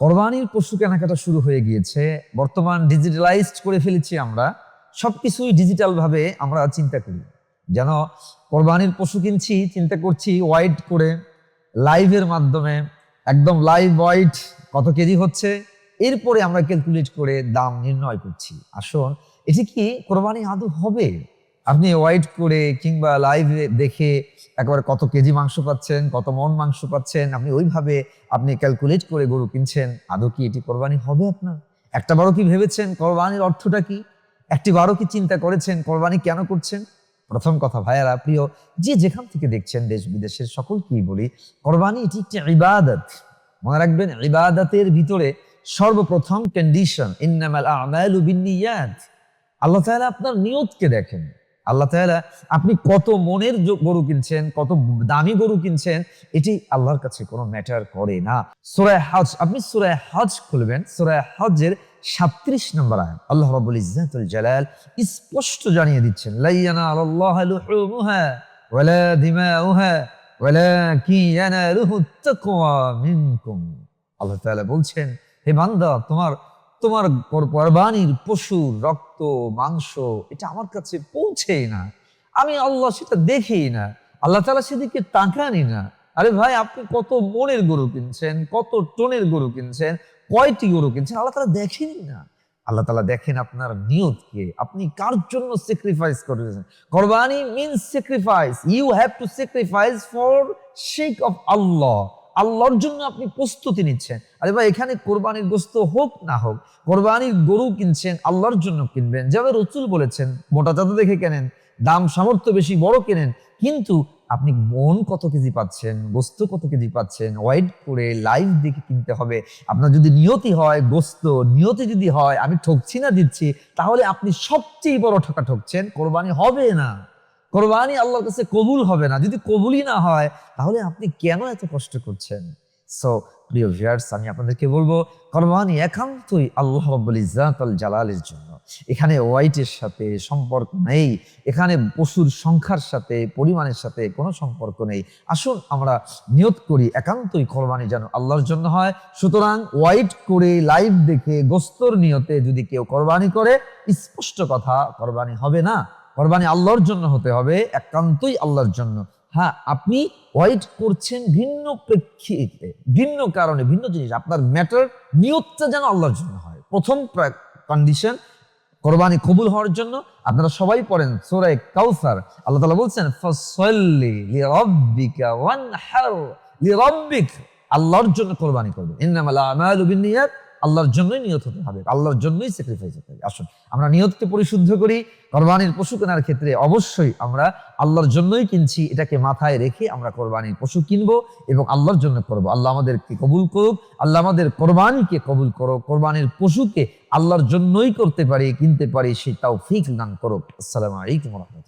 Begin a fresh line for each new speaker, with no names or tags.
কোরবানির পশু কেনাকাটা শুরু হয়ে গিয়েছে। বর্তমান ডিজিটালাইজড করে ফেলেছি আমরা। সবকিছুই ডিজিটাল ভাবে আমরা চিন্তা করি। যেন কোরবানির পশু কিনছি, চিন্তা করছি ওয়াইড করে, লাইভের মাধ্যমে, একদম লাইভ ওয়াইড কত কেজি হচ্ছে, এরপরে আমরা ক্যালকুলেট করে দাম নির্ণয় করছি। আসুন, এটি কি কোরবানি আদৌ হবে? আপনি ওয়াইড করে কিংবা লাইভে দেখে একবারে কত কেজি মাংস পাচ্ছেন, কত মন মাংস পাচ্ছেন, আপনি ক্যালকুলেট করে গরু কিনছেন। আদৌ কি এটি কোরবানি হবে আপনার? একটা বারও কি ভেবেছেন কোরবানির অর্থটা কি? একটি বারও কি চিন্তা করেছেন কোরবানি কেন করছেন? প্রথম কথা ভাইয়ারা প্রিয়, যে যেখান থেকে দেখছেন দেশ বিদেশের সকলকেই বলি, কোরবানি এটি একটি ইবাদত। মনে রাখবেন, ইবাদতের ভিতরে সর্বপ্রথম কন্ডিশন ইন্নামাল আমালু বিন্নিয়াত। আল্লাহ তাআলা আপনার নিয়তকে দেখেন। আল্লাহ তাআলা আপনি কত মনের গরু কিনছেন, কত দামি গরু কিনছেন, এটি আল্লাহর কাছে কোনো ম্যাটার করে না। সূরা হজ, আপনি সূরা হজ খুলবেন, সূরা হজের 37 নম্বর আয়াত আল্লাহ রাব্বুল ইজ্জাতুল জালাল স্পষ্ট জানিয়ে দিচ্ছেন, লা ইয়ানালুল্লাহু লুহুমুহা ওয়ালা দিমাউহা ওয়ালাকিন ইয়ানালুহুত তাকওয়া মিনকুম। আল্লাহ তাআলা বলছেন, হে বান্দা, তোমার কোরবানির পশুর রক্ত মাংস এটা আমার কাছে পৌঁছেই না, আমি আল্লাহ সেটা দেখেই না, আল্লাহ তাআলা সেদিকে তাকানি না। আরে ভাই, আপনি কত মনের গরু কিনছেন, কত টনের গরু কিনছেন, কয়টি গরু কিনছেন, আল্লাহ তাআলা দেখেনি না। আল্লাহ তাআলা দেখেন আপনার নিয়তকে, আপনি কার জন্য স্যাক্রিফাইস করেছেন। কোরবানি means sacrifice. You have to sacrifice for sake of Allah. আল্লাহর জন্য আপনি প্রস্তুতি নিচ্ছেন। আরে ভাই, এখানে কোরবানির গোশত হোক না হোক, কোরবানির গরু কিনছেন, আল্লাহর জন্য কিনবেন। যেভাবে রাসূল বলেছেন, মোটা চাঁদা দেখে কেনেন, দাম সামর্থ্য বেশি বড় কেনেন, কিন্তু আপনি মন কত কেজি পাচ্ছেন, গোস্ত কত কেজি পাচ্ছেন, ওয়াইড করে লাইভ দেখে কিনতে হবে। আপনার যদি নিয়তি হয় গোস্ত, নিয়তি যদি হয় আমি ঠকছি না দিচ্ছি, তাহলে আপনি সবচেয়ে বড় ঠকা ঠকছেন। কোরবানি হবে না, কোরবানি আল্লাহর কাছে কবুল হবে না। যদি কবুলই না হয়, তাহলে আপনি কেন এত কষ্ট করছেন? সো প্রিয় ভিউয়ার্স, আমি আপনাদেরকে বলবো, কোরবানি একান্তই আল্লাহ রাব্বুল ইজ্জাতুল জালালের জন্য। এখানে ওয়াইটের সাথে সম্পর্ক নেই, এখানে পশুর সংখ্যার সাথে পরিমাণের সাথে কোনো সম্পর্ক নেই। আসুন আমরা নিয়ত করি একান্তই কোরবানি যেন আল্লাহর জন্য হয়। সুতরাং ওয়াইট করে লাইভ দেখে গোস্তর নিয়তে যদি কেউ কোরবানি করে, স্পষ্ট কথা, কোরবানি হবে না। কোরবানি আল্লাহর জন্য হতে হবে, একান্তই আল্লাহর জন্য। হ্যাঁ, আপনি ওয়াইট করছেন ভিন্ন প্রেক্ষিতে, ভিন্ন কারণে, ভিন্ন জিনিস, আপনার ম্যাটার নিয়তটা যেন আল্লাহর জন্য হয়। প্রথম কন্ডিশন কোরবানি কবুল হওয়ার জন্য। আপনারা সবাই পড়েন সূরা কাউসার, আল্লাহ তাআলা বলছেন, ফাসাল্লি লিরাব্বিকা ওয়ানহার, লিরাব্বিক, আল্লাহর জন্য কোরবানি করবেন। ইন্নামাল আমালু বিন্নিয়াত, আল্লাহর জন্যই নিয়ত হতে হবে, আল্লাহর জন্যই স্যাক্রিফাইস হতে হবে। আসুন আমরা নিয়তকে পরিশুদ্ধ করি। কোরবানির পশু কেনার ক্ষেত্রে অবশ্যই আমরা আল্লাহর জন্যই কিনছি, এটাকে মাথায় রেখে আমরা কোরবানির পশু কিনবো এবং আল্লাহর জন্য করব। আল্লাহ আমাদেরকে কবুল করুক, আল্লাহ আমাদের কোরবানিকে কবুল করুক, কোরবানির পশুকে আল্লাহর জন্যই করতে পারি, কিনতে পারি, সেই তৌফিক দান করুক। আসসালামু আলাইকুম ওয়া রাহমাতুল্লাহ।